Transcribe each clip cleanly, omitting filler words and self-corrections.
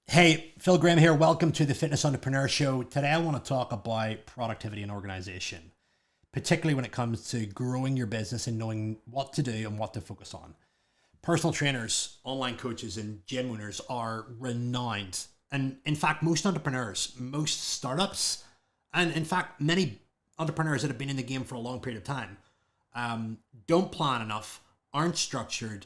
Hey, Phil Graham here. Welcome to the Fitness Entrepreneur Show. Today I want to talk about productivity and organization, particularly when it comes to growing your business and knowing what to do and what to focus on. Personal trainers, online coaches, and gym owners are renowned. And in fact, most entrepreneurs, most startups, and in fact, many entrepreneurs that have been in the game for a long period of time don't plan enough, aren't structured,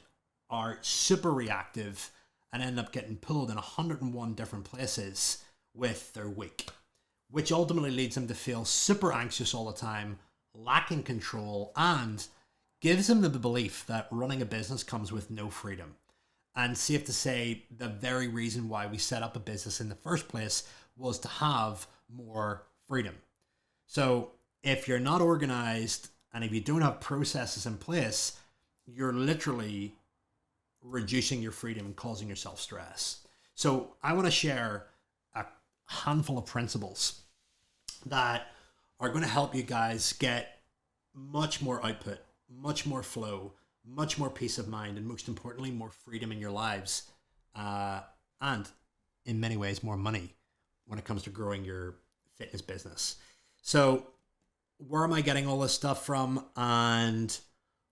are super reactive, and end up getting pulled in 101 different places with their week, which ultimately leads them to feel super anxious all the time, lacking control, and gives them the belief that running a business comes with no freedom. And safe to say, the very reason why we set up a business in the first place was to have more freedom. So if you're not organized and if you don't have processes in place, you're literally reducing your freedom and causing yourself stress. So I want to share a handful of principles that are going to help you guys get much more output, much more flow, much more peace of mind, and most importantly, more freedom in your lives, and in many ways, more money when it comes to growing your fitness business. So where am I getting all this stuff from, and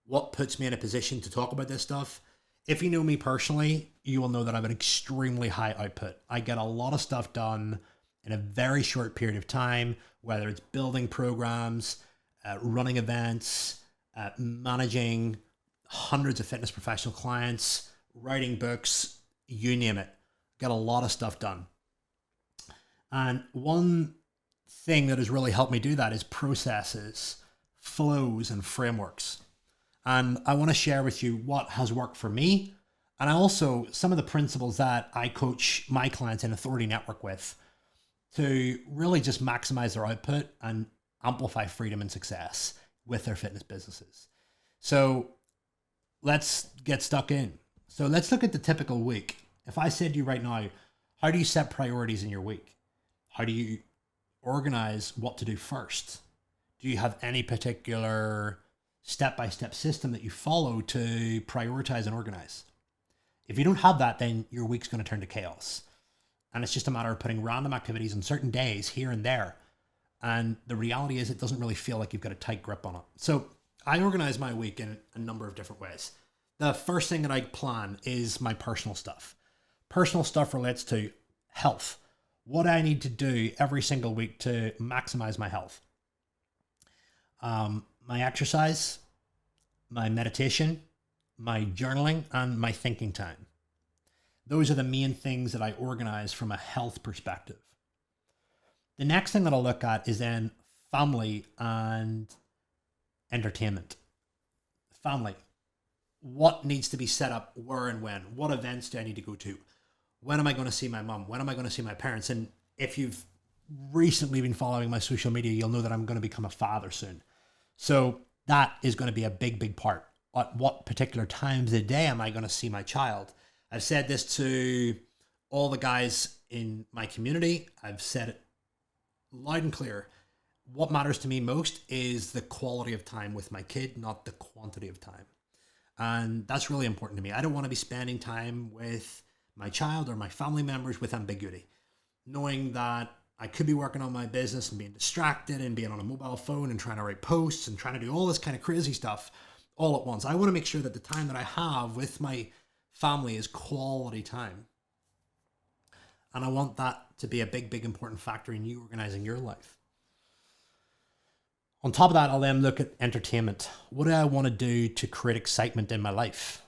what puts me in a position to talk about this stuff? If you know me personally, you will know that I have an extremely high output. I get a lot of stuff done in a very short period of time, whether it's building programs, running events, managing hundreds of fitness professional clients, writing books, you name it. Get a lot of stuff done. And one thing that has really helped me do that is processes, flows, and frameworks. And I want to share with you what has worked for me, and also some of the principles that I coach my clients in Authority Network with to really just maximize their output and amplify freedom and success with their fitness businesses. So let's get stuck in. So let's look at the typical week. If I said to you right now, how do you set priorities in your week? How do you organize what to do first? Do you have any particular step-by-step system that you follow to prioritize and organize? If you don't have that, then your week's going to turn to chaos. And it's just a matter of putting random activities on certain days here and there. And the reality is it doesn't really feel like you've got a tight grip on it. So I organize my week in a number of different ways. The first thing that I plan is my personal stuff. Personal stuff relates to health. What I need to do every single week to maximize my health. My exercise, my meditation, my journaling, and my thinking time. Those are the main things that I organize from a health perspective. The next thing that I'll look at is then family and entertainment. Family. What needs to be set up, where and when? What events do I need to go to? When am I going to see my mom? When am I going to see my parents? And if you've recently been following my social media, you'll know that I'm going to become a father soon. So that is going to be a big, big part. At what particular times of the day am I going to see my child? I've said this to all the guys in my community. I've said it loud and clear. What matters to me most is the quality of time with my kid, not the quantity of time. And that's really important to me. I don't want to be spending time with my child or my family members with ambiguity, knowing that I could be working on my business and being distracted and being on a mobile phone and trying to write posts and trying to do all this kind of crazy stuff all at once. I want to make sure that the time that I have with my family is quality time. And I want that to be a big, big important factor in you organizing your life. On top of that, I'll then look at entertainment. What do I want to do to create excitement in my life?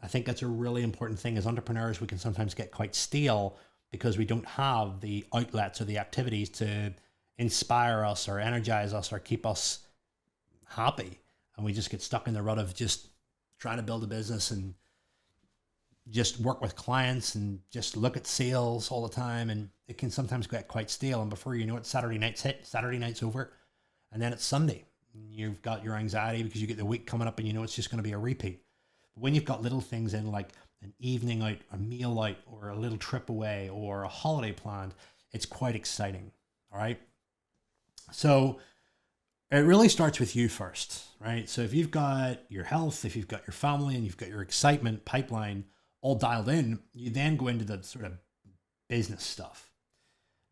I think that's a really important thing. As entrepreneurs, we can sometimes get quite stale because we don't have the outlets or the activities to inspire us or energize us or keep us happy. And we just get stuck in the rut of just trying to build a business and just work with clients and just look at sales all the time. And it can sometimes get quite stale. And before you know it, Saturday night's over. And then it's Sunday. You've got your anxiety because you get the week coming up and you know it's just going to be a repeat. But when you've got little things in like an evening out, a meal out, or a little trip away, or a holiday planned, it's quite exciting. All right. So it really starts with you first, right? So if you've got your health, if you've got your family, and you've got your excitement pipeline all dialed in, you then go into the sort of business stuff.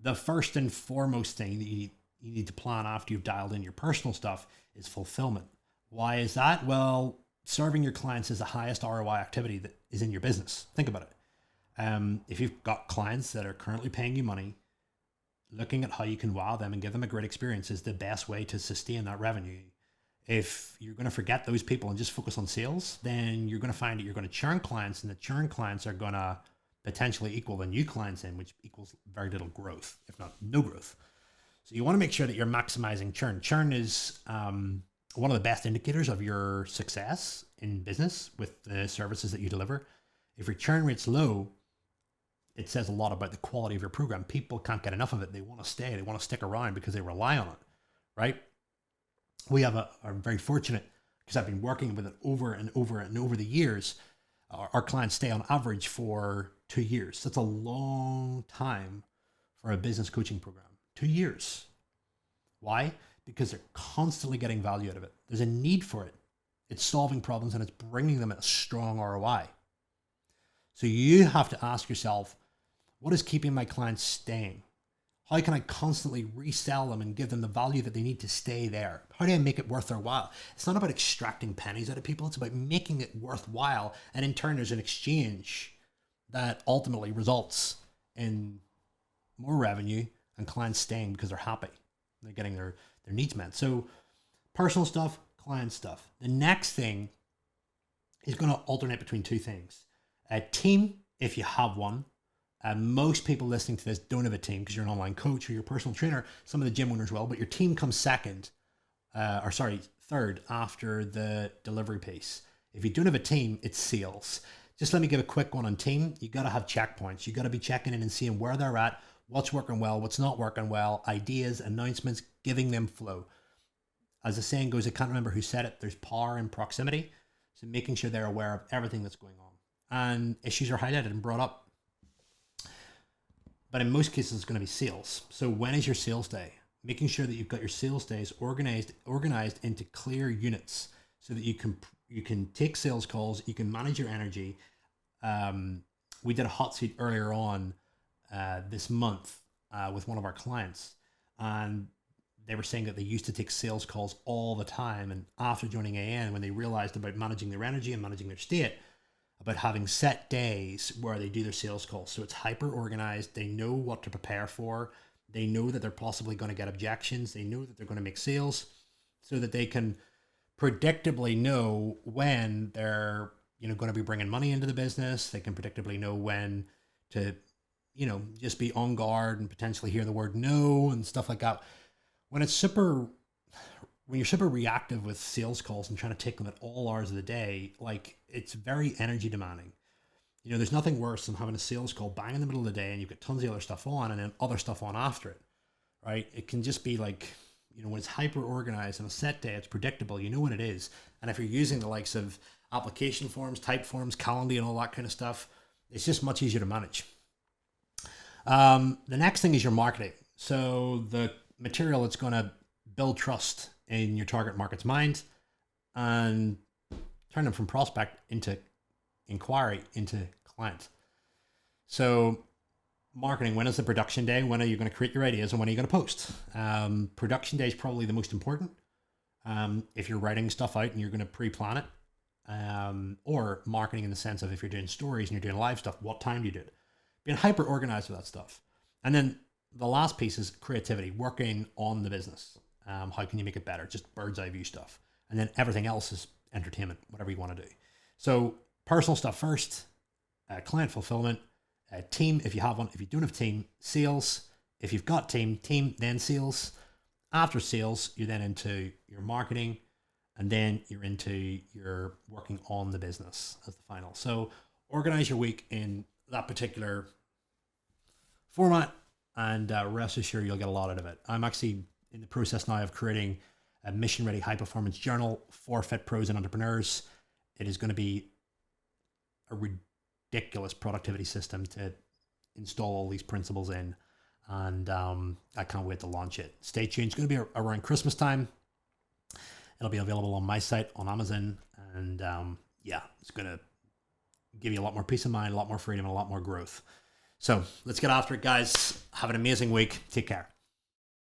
The first and foremost thing that you need to plan after you've dialed in your personal stuff is fulfillment. Why is that? Well, serving your clients is the highest ROI activity that is in your business. Think about it. If you've got clients that are currently paying you money, looking at how you can wow them and give them a great experience is the best way to sustain that revenue. If you're going to forget those people and just focus on sales, then you're going to find that you're going to churn clients, and the churn clients are going to potentially equal the new clients in, which equals very little growth, if not no growth. So you want to make sure that you're maximizing churn. Churn is one of the best indicators of your success in business with the services that you deliver. If your churn rate's low, it says a lot about the quality of your program. People can't get enough of it. They want to stay. They want to stick around because they rely on it, right? We are very fortunate because I've been working with it over and over and over the years. Our clients stay on average for 2 years. That's a long time for a business coaching program. 2 years. Why? Because they're constantly getting value out of it. There's a need for it. It's solving problems and it's bringing them a strong ROI. So you have to ask yourself, what is keeping my clients staying? How can I constantly resell them and give them the value that they need to stay there? How do I make it worth their while? It's not about extracting pennies out of people. It's about making it worthwhile. And in turn, there's an exchange that ultimately results in more revenue and clients staying because they're happy. They're getting their needs met. So personal stuff, client stuff. The next thing is going to alternate between two things. A team, if you have one. Most people listening to this don't have a team because you're an online coach or you're a personal trainer. Some of the gym owners will, but your team comes third after the delivery piece. If you don't have a team, it's sales. Just let me give a quick one on team. You got to have checkpoints. You got to be checking in and seeing where they're at, what's working well, what's not working well, ideas, announcements, giving them flow. As the saying goes, I can't remember who said it, there's power in proximity. So making sure they're aware of everything that's going on. And issues are highlighted and brought up. But in most cases, it's going to be sales. So when is your sales day? Making sure that you've got your sales days organized into clear units so that you can take sales calls, you can manage your energy. We did a hot seat earlier on this month with one of our clients, and they were saying that they used to take sales calls all the time. And after joining AN, when they realized about managing their energy and managing their state, about having set days where they do their sales calls. So it's hyper organized. They know what to prepare for. They know that they're possibly going to get objections. They know that they're going to make sales so that they can predictably know when they're, going to be bringing money into the business. They can predictably know when to, just be on guard and potentially hear the word no and stuff like that. When you're super reactive with sales calls and trying to take them at all hours of the day, like it's very energy demanding. There's nothing worse than having a sales call bang in the middle of the day and you've got tons of other stuff on and then other stuff on after it, right? It can just be like, when it's hyper organized on a set day, it's predictable, you know what it is. And if you're using the likes of application forms, type forms, Calendly and all that kind of stuff, it's just much easier to manage. The next thing is your marketing. So the material that's going to build trust in your target market's mind and turn them from prospect into inquiry into client. So marketing, when is the production day? When are you going to create your ideas and when are you going to post? Production day is probably the most important. If you're writing stuff out and you're going to pre-plan it, or marketing in the sense of if you're doing stories and you're doing live stuff, what time do you do it? Being hyper organized with that stuff. And then the last piece is creativity, working on the business. How can you make it better? Just bird's eye view stuff. And then everything else is entertainment, whatever you want to do. So personal stuff first, client fulfillment, team if you have one. If you don't have team, sales. If you've got team, then sales. After sales, you're then into your marketing, and then you're into your working on the business as the final. So organize your week in that particular format, and rest assured you'll get a lot out of it. I'm actually in the process now of creating a mission-ready high-performance journal for fit pros and entrepreneurs. It is going to be a ridiculous productivity system to install all these principles in, and I can't wait to launch it. Stay tuned. It's going to be around Christmas time. It'll be available on my site, on Amazon, and it's going to give you a lot more peace of mind, a lot more freedom, and a lot more growth. So let's get after it, guys. Have an amazing week. Take care.